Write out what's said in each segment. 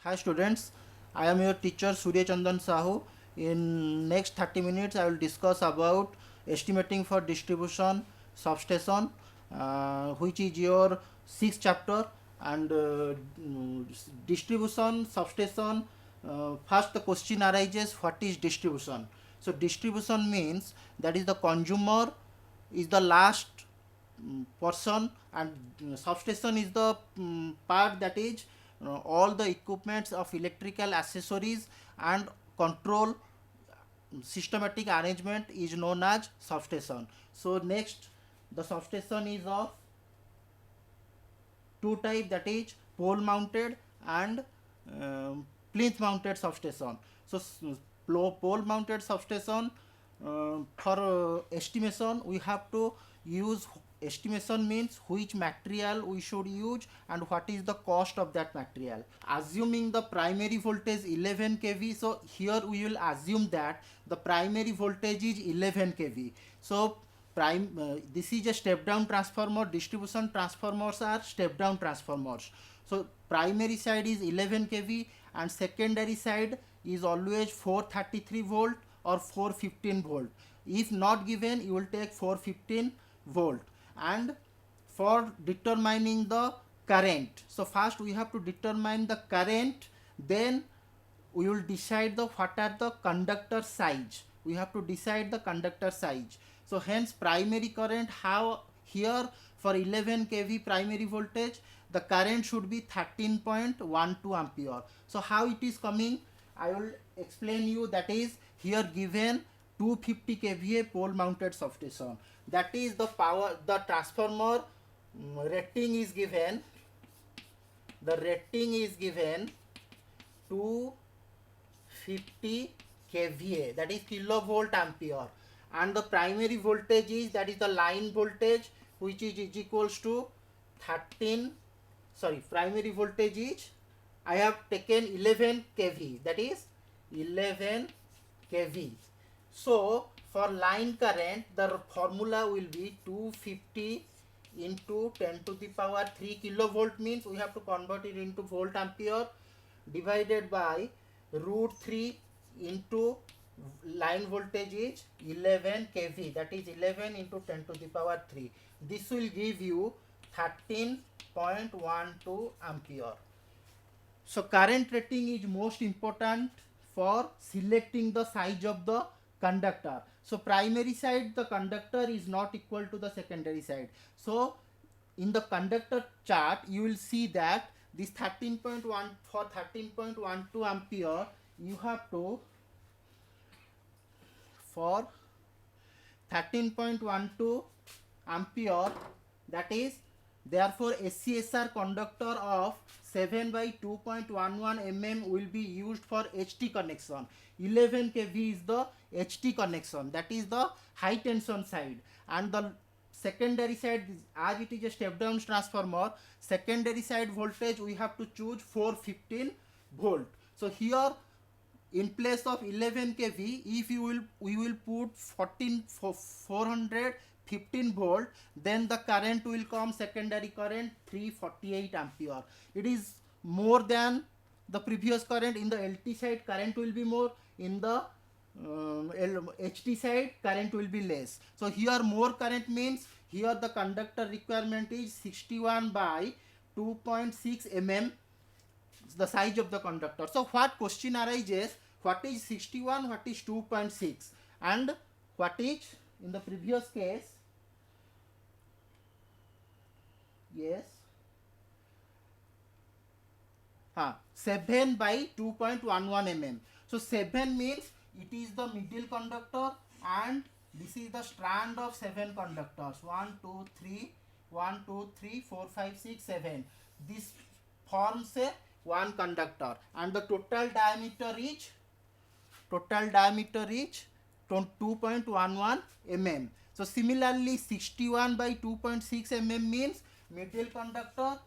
Hi students, I am your teacher Surya Chandan Sahu. In next 30 minutes I will discuss about estimating for distribution substation, which is your sixth chapter, and distribution substation. First the question arises, what is distribution? So distribution means that is the consumer is the last person, and substation is the part that is all the equipments of electrical accessories and control systematic arrangement is known as substation. So next, the substation is of two type, that is pole mounted and plinth mounted substation. So pole mounted substation, for estimation we have to use, estimation means which material we should use and what is the cost of that material. Assuming the primary voltage 11 kV, so here we will assume that the primary voltage is 11 kV. So this is a step down transformer. Distribution transformers are step down transformers. So primary side is 11 kV and secondary side is always 433 volt or 415 volt. If not given, you will take 415 volt. And for determining the current, so first we have to determine the current, then we will decide the what are the conductor size. We have to decide the conductor size. So hence primary current, how here for 11 kV primary voltage the current should be 13.12 ampere. So how it is coming, I will explain you. That is here given 250 kVA pole mounted substation, that is the power, the transformer rating is given, the rating is given 250 kVA, that is kilovolt ampere, and the primary voltage is, that is the line voltage, which is equals to 13, sorry, primary voltage is, I have taken 11 kV, that is 11 kV. So for line current the formula will be 250 into 10 to the power 3 kilovolt, means we have to convert it into volt ampere, divided by root 3 into line voltage is 11 kV, that is 11 into 10 to the power 3. This will give you 13.12 ampere. So current rating is most important for selecting the size of the conductor. So primary side the conductor is not equal to the secondary side. So in the conductor chart you will see that this 13.1, for 13.12 ampere you have to, for 13.12 ampere, that is therefore SCSR conductor of 7 by 2.11 mm will be used for HT connection. 11 kV is the HT connection, that is the high tension side, and the secondary side, as it is a step down transformer, secondary side voltage we have to choose 415 volt. So here in place of 11 kV, if we will put 415 volt, then the current will come, secondary current 348 ampere. It is more than the previous current. In the LT side current will be more, in the HT side current will be less. So here more current means here the conductor requirement is 61 by 2.6 mm, the size of the conductor. So what question arises, what is 61, what is 2.6, and what is in the previous case, yes, 7 by 2.11 mm. So 7 means it is the middle conductor, and this is the strand of 7 conductors, 1 2 3 1 2 3 4 5 6 7. This forms a one conductor, and the total diameter is 2.11 mm. So similarly 61 by 2.6 mm means middle conductor,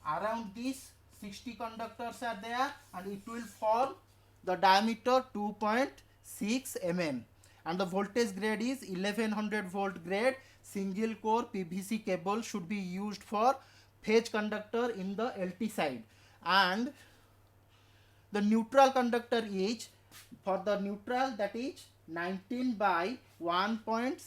around this 60 conductors are there, and it will form the diameter 2.6 mm, and the voltage grade is 1100 volt grade. Single core PVC cable should be used for phase conductor in the LT side. And the neutral conductor is, for the neutral, that is 19 by 1.63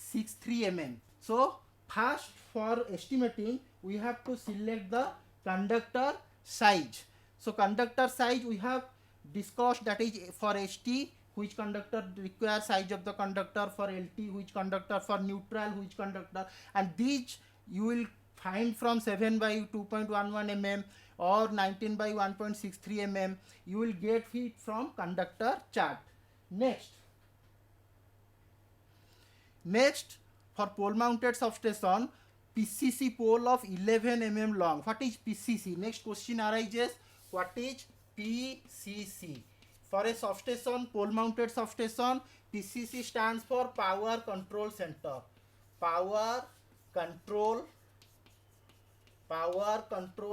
mm. So first, for estimating, we have to select the conductor size. So conductor size we have discussed, that is for ST which conductor requires size of the conductor, for LT which conductor, for neutral which conductor, and these you will find from 7 by 2.11 mm or 19 by 1.63 mm. You will get it from conductor chart. Next, for pole mounted substation, PCC pole of 11 mm long. What is PCC? Next question arises, what is PCC? For a substation, pole mounted substation, PCC stands for Power Control Center. Power Control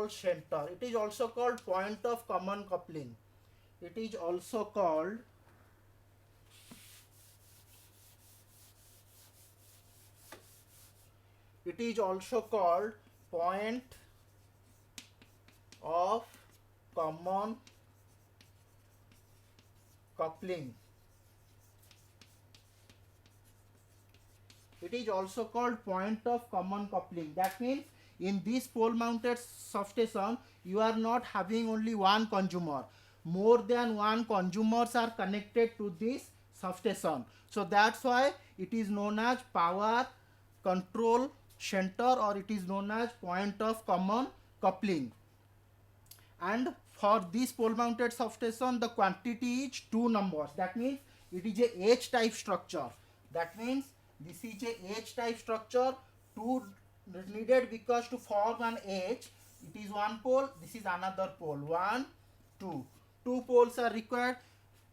Center. It is also called point of common coupling. It is also called point of common coupling. It is also called point of common coupling. That means in this pole mounted substation, you are not having only one consumer. More than one consumers are connected to this substation. So that's why it is known as Power Control Center, or it is known as point of common coupling. And for this pole mounted substation, the quantity is 2 numbers. That means it is a H type structure. That means this is a H type structure. 2 needed because to form an H, it is one pole, this is another pole. 1, 2. 2 poles are required.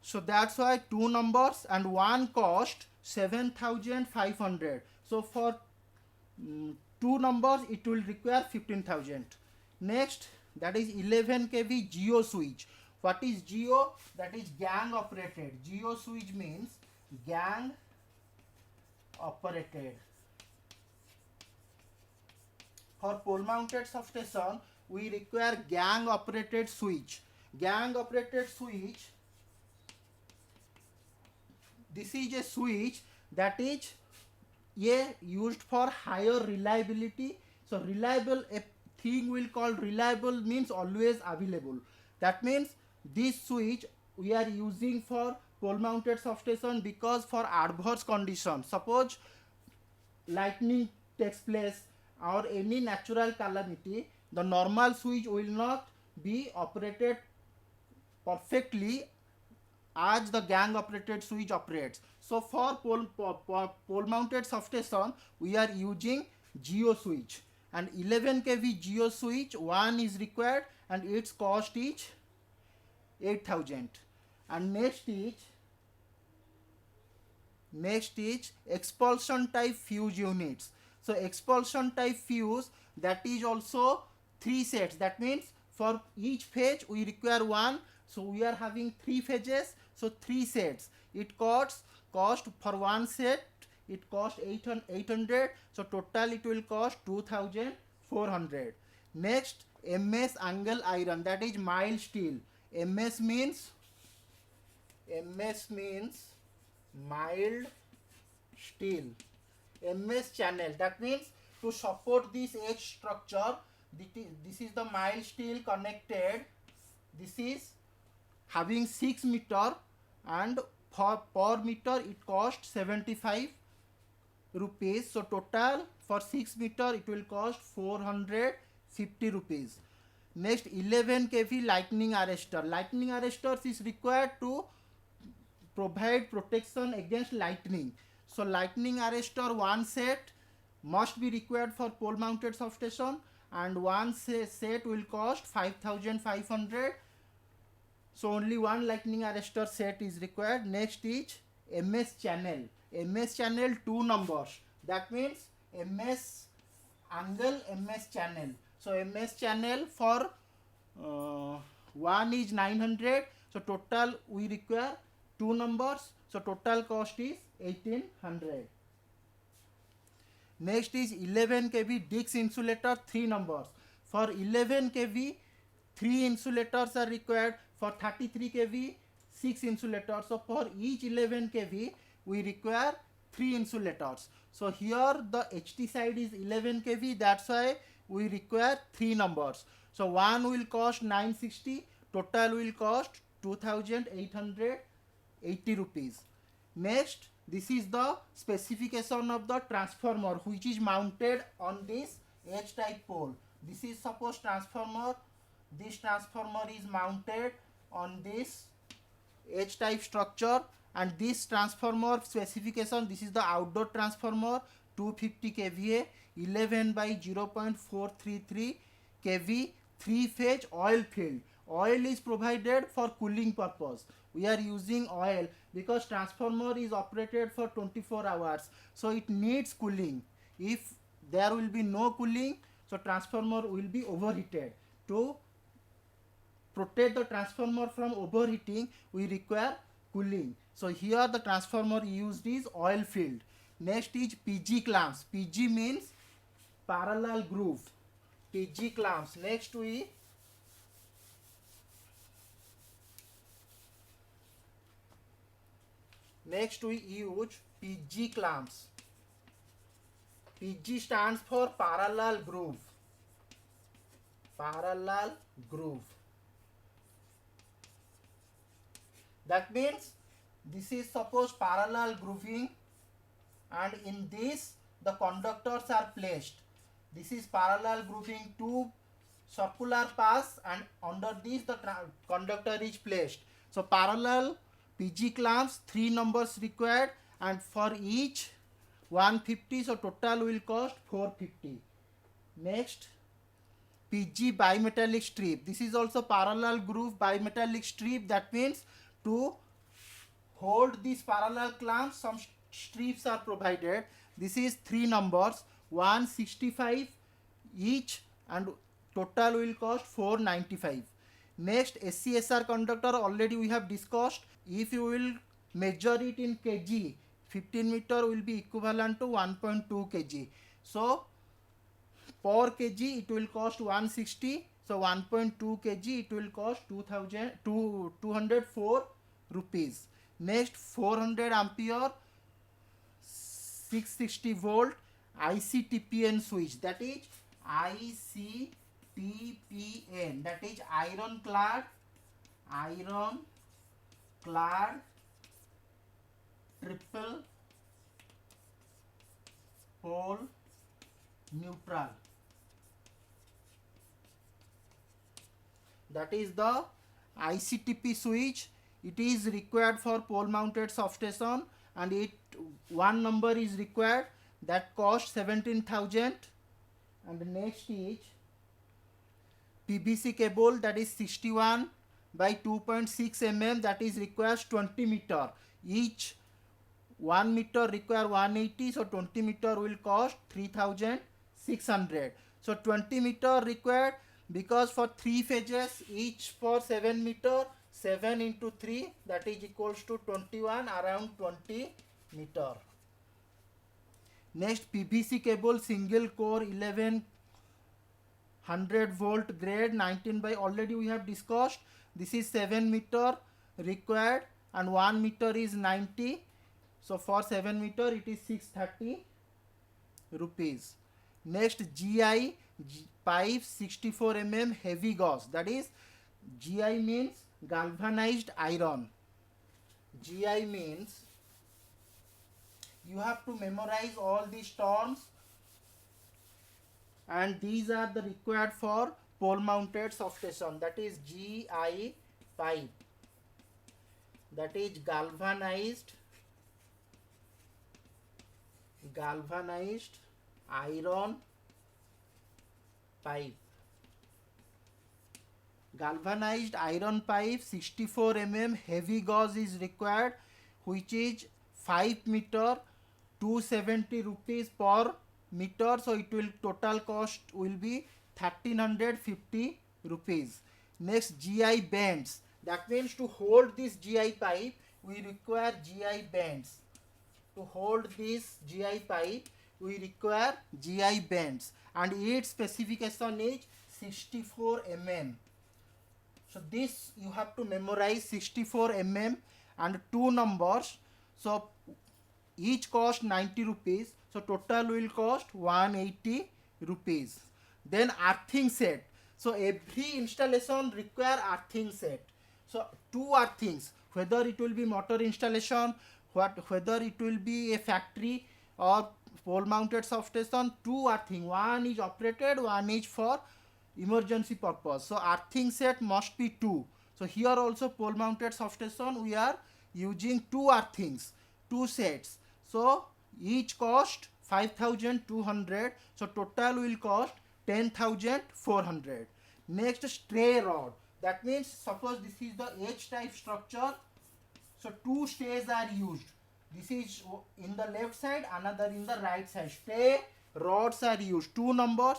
So that's why 2 numbers, and one cost 7,500. So for 2 numbers it will require 15,000. Next, that is 11 kV geo switch. What is geo? That is gang operated. Geo switch means gang operated. For pole mounted substation, we require gang operated switch. Gang operated switch, this is a switch that is used for higher reliability. So reliable, a thing will call reliable means always available. That means this switch we are using for pole mounted substation because for adverse conditions, suppose lightning takes place or any natural calamity, the normal switch will not be operated perfectly as the gang operated switch operates. So for pole mounted substation, we are using geo switch, and 11 kV geo switch one is required, and its cost is 8,000. And next is expulsion type fuse units. So expulsion type fuse, that is also 3 sets. That means for each phase we require one. So we are having 3 phases, so 3 sets. It cost for one set, it cost 800. So total it will cost 2,400. Next, MS angle iron, that is mild steel. MS means mild steel. MS channel, that means to support this H structure, this is the mild steel connected. This is having 6 meter, and per meter it costs 75 rupees. So total for 6 meter it will cost 450 rupees. Next, 11 kV lightning arrestor. Lightning arrestors is required to provide protection against lightning. So lightning arrestor one set must be required for pole mounted substation, and one set will cost 5,500. So only one lightning arrestor set is required. Next is MS channel. MS channel 2 numbers. That means MS angle, MS channel. So MS channel for one is 900. So total we require 2 numbers. So total cost is 1,800. Next is 11 kV Dix insulator 3 numbers. For 11 kV 3 insulators are required. For 33 kV, 6 insulators. So for each 11 kV, we require 3 insulators. So here the HT side is 11 kV, that's why we require 3 numbers. So one will cost 960, total will cost 2880 rupees. Next, this is the specification of the transformer which is mounted on this H type pole. This is suppose transformer. This transformer is mounted on this H type structure, and this transformer specification, this is the outdoor transformer, 250 kVA, 11 by 0.433 kV, 3 phase oil filled. Oil is provided for cooling purpose. We are using oil because transformer is operated for 24 hours, so it needs cooling. If there will be no cooling, so transformer will be overheated. To protect the transformer from overheating, we require cooling. So here the transformer used is oil filled. Next is PG clamps. PG means parallel groove. PG clamps. Next we use PG clamps. PG stands for parallel groove. Parallel groove. That means this is suppose parallel grooving, and in this the conductors are placed. This is parallel grooving, two circular paths, and under this the conductor is placed. So parallel PG clamps, 3 numbers required, and for each 150, so total will cost 450. Next, PG bimetallic strip. This is also parallel groove bimetallic strip. That means to hold these parallel clamps, some strips are provided. This is 3 numbers, 165 each, and total will cost 495. Next, SCSR conductor, already we have discussed. If you will measure it in kg, 15 meter will be equivalent to 1.2 kg. So per kg it will cost 160. So 1.2 kg it will cost 204 rupees. Next, 400 ampere 660 volt ICTPN switch, that is ICTPN, that is ironclad triple pole neutral. That is the ICTP switch. It is required for pole mounted substation, and it one number is required, that cost 17,000. And the next is PVC cable, that is 61 by 2.6 mm, that is requires 20 meter. Each 1 meter require 180, so 20 meter will cost 3,600. So 20 meter required because for 3 phases, each for 7 meter, 7 into 3, that is equals to 21, around 20 meter. Next, PVC cable single core 1100 volt grade 19 by, already we have discussed. This is 7 meter required, and 1 meter is 90. So for 7 meter it is 630 rupees. Next, GI pipe 64 mm heavy gauge, that is GI means galvanized iron. GI means, you have to memorize all these terms, and these are the required for pole mounted substation. That is GI pipe, that is galvanized iron pipe. Galvanized iron pipe 64 mm heavy gauge is required, which is 5 meter 270 rupees per meter. So it will total cost will be 1350 rupees. Next, GI bands, that means to hold this GI pipe we require GI bands. To hold this GI pipe we require GI bands, and its specification is 64 mm. So this you have to memorize 64 mm and two numbers. So each cost 90 rupees. So total will cost 180 rupees. Then earthing set. So every installation require earthing set. So two earthings, whether it will be motor installation, whether it will be a factory or pole mounted substation, two earthing. One is operated, one is for emergency purpose. So earthing set must be two. So here also pole mounted substation we are using two earthings, two sets. So each cost 5200. So total will cost 10400. Next, stray rod. That means suppose this is the H type structure. So two strays are used. This is in the left side, another in the right side. Stray rods are used. Two numbers.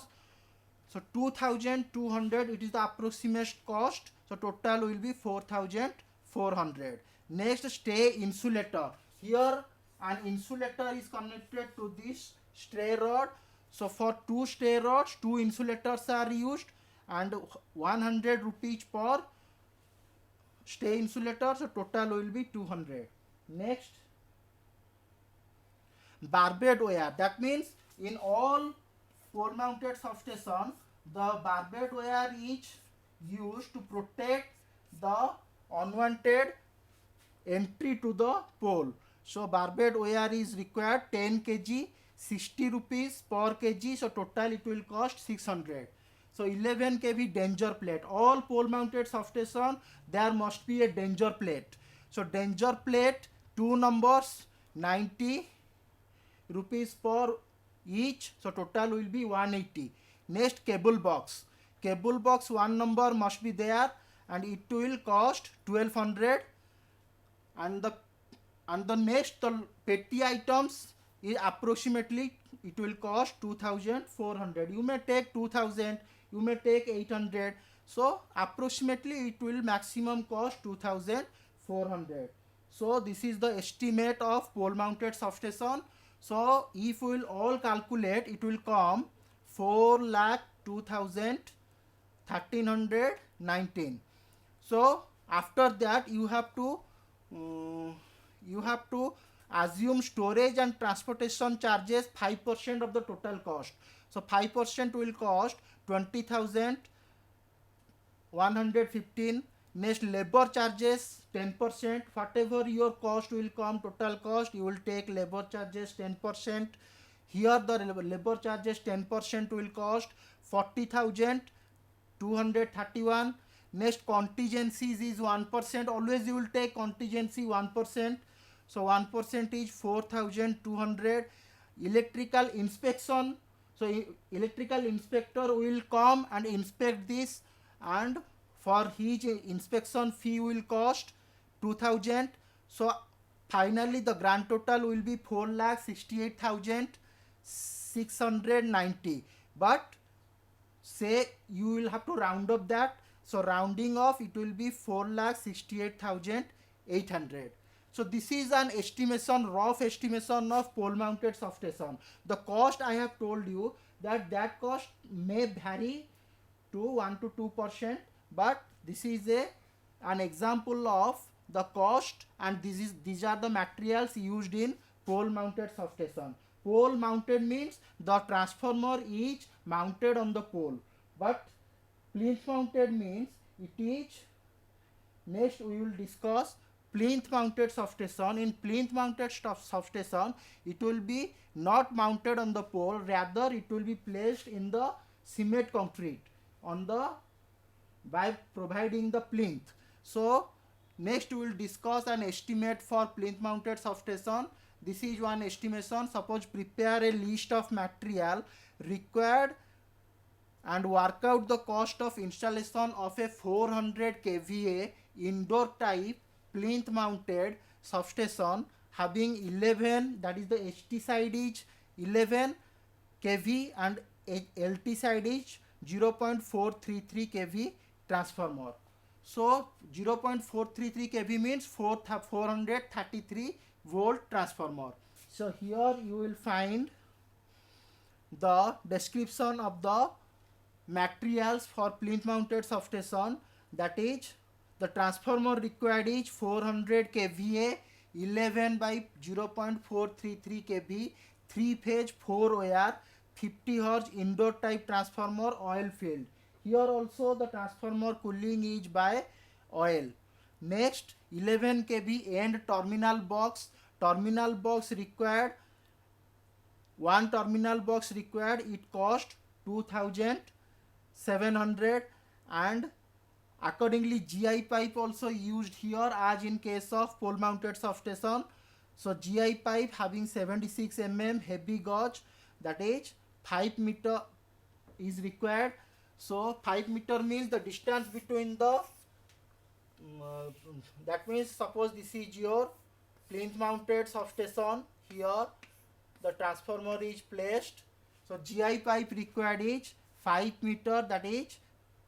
So 2200 it is the approximate cost. So total will be 4400. Next, stay insulator. Here an insulator is connected to this stray rod. So for two stray rods, two insulators are used and 100 rupees per stay insulator. So total will be 200. Next, barbed wire. That means in all pole mounted substation, the barbed wire is used to protect the unwanted entry to the pole. So barbed wire is required 10 kg, 60 rupees per kg. So total it will cost 600. So 11 kV danger plate. All pole mounted substation there must be a danger plate. So danger plate two numbers 90 rupees per each. So total will be 180. Next, cable box. Cable box one number must be there and it will cost 1200. And the next, the petty items is approximately it will cost 2400. You may take 2000, you may take 800. So approximately it will maximum cost 2400. So this is the estimate of pole mounted substation. So if we will all calculate, it will come 4,02,1319. So after that you have to assume storage and transportation charges 5% of the total cost. So 5% will cost 20,115. Next, labor charges 10%. Whatever your cost will come, total cost, you will take labor charges 10%. Here the labor charges 10% will cost 40,231. Next, contingencies is 1%. Always you will take contingency 1%. So 1% is 4,200. Electrical inspection. So electrical inspector will come and inspect this, and for his inspection fee will cost 2000. So finally the grand total will be 4,68,690. But say you will have to round up that. So rounding off it will be 4,68,800. So this is an estimation, rough estimation of pole mounted substation. The cost I have told you that cost may vary to 1 to 2%, but this is an example of the cost, and these are the materials used in pole mounted substation. Pole mounted means the transformer is mounted on the pole, but plinth mounted means it is. Next we will discuss plinth mounted substation. In plinth mounted substation, it will be not mounted on the pole, rather it will be placed in the cement concrete on the by providing the plinth. So next we will discuss an estimate for plinth mounted substation. This is one estimation. Suppose prepare a list of material required and work out the cost of installation of a 400 kVA indoor type plinth mounted substation having 11, that is the HT side is 11 kV and LT side is 0.433 kV transformer. So 0.433 kV means 433 volt transformer. So here you will find the description of the materials for plinth mounted substation. that is the transformer required is 400 kVA 11 by 0.433 kV 3 phase 4 wire 50 hertz indoor type transformer oil filled. Here also the transformer cooling is by oil. Next 11 kV end terminal box required, one terminal box required, it cost 2700, and accordingly GI pipe also used here as in case of pole mounted substation. So GI pipe having 76 heavy gauge, that is 5 meter is required. So 5 meter means the distance between the that means suppose this is your plinth mounted substation, here the transformer is placed. So GI pipe required is 5 meter, that is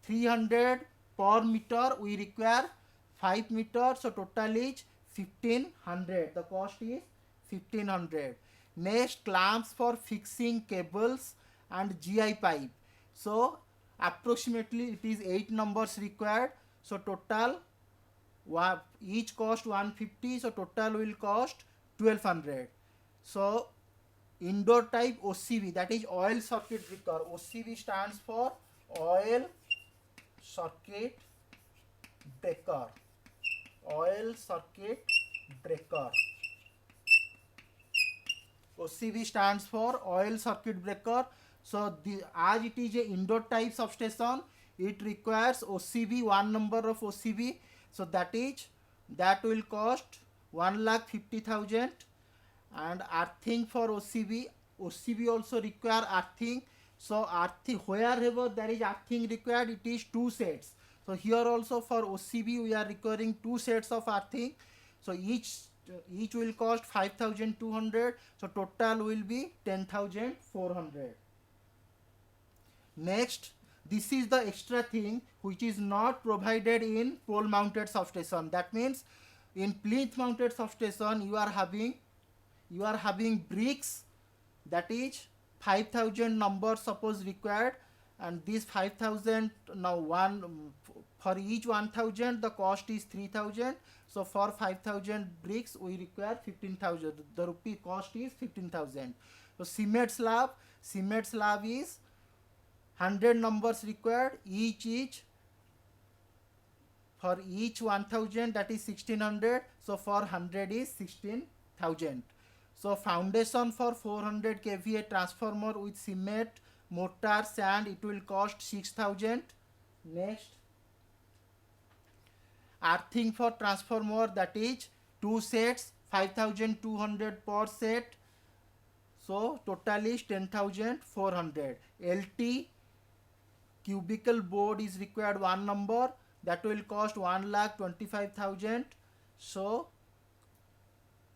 300 per meter we require 5 meter, so total is 1500, the cost is 1500. Next, clamps for fixing cables and GI pipe. So approximately it is 8 numbers required, so total each cost 150, so total will cost 1200. So indoor type OCB, that is oil circuit breaker. OCB stands for oil circuit breaker. Oil circuit breaker. OCB stands for oil circuit breaker. So as it is a indoor type substation, it requires OCB, one number of OCB. So that will cost 1,50,000. And earthing for OCB also require earthing. So earthing, wherever there is earthing required, it is 2 sets. So here also for OCB we are requiring 2 sets of earthing. So each will cost 5,200. So total will be 10,400. Next, this is the extra thing which is not provided in pole mounted substation. That means in plinth mounted substation you are having bricks, that is 5,000 numbers suppose required, and this 5,000 now for each 1,000 the cost is 3,000. So for 5,000 bricks we require 15,000. The rupee cost is 15,000. So cement slab is 100 numbers required, for each 1,000 that is 1,600. So for 100 is 16,000. So foundation for 400 kVA transformer with cement, mortar, sand, it will cost 6,000. Next, earthing for transformer, that is 2 sets, 5,200 per set. So total is 10,400. LT cubicle board is required, one number, that will cost 1,25,000. So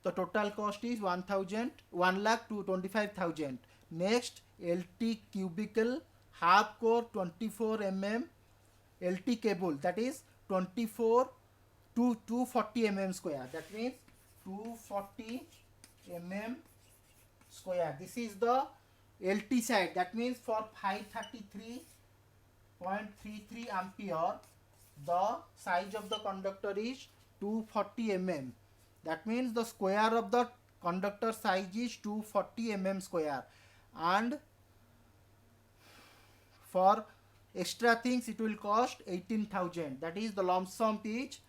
the total cost is 1,25,000. Next, LT cubicle half core 24 LT cable, that is 24 to 240 square. That means 240 square. This is the LT side. That means for 533.33 ampere, the size of the conductor is 240 That means the square of the conductor size is 240 square. And for extra things it will cost 18,000. That is the lump sum is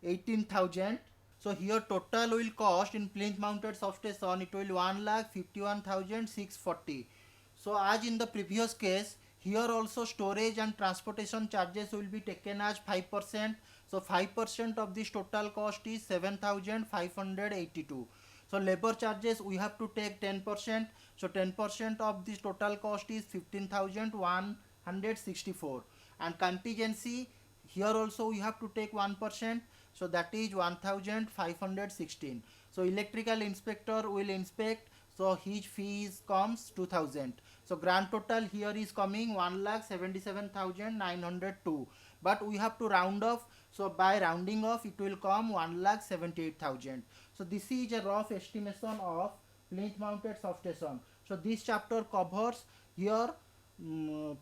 18,000. So here total will cost in plinth mounted substation, it will 1,51,640. So as in the previous case, here also storage and transportation charges will be taken as 5%. So 5% of this total cost is 7,582. So labor charges we have to take 10%. So 10% of this total cost is 15,164. And contingency, here also we have to take 1%. So that is 1,516. So electrical inspector will inspect. So his fees comes 2,000. So grand total here is coming 1,77,902. But we have to round off. So by rounding off it will come 1,78,000. So this is a rough estimation of plinth mounted substation. So this chapter covers here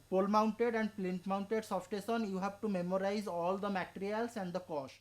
pole mounted and plinth mounted substation, you have to memorize all the materials and the cost.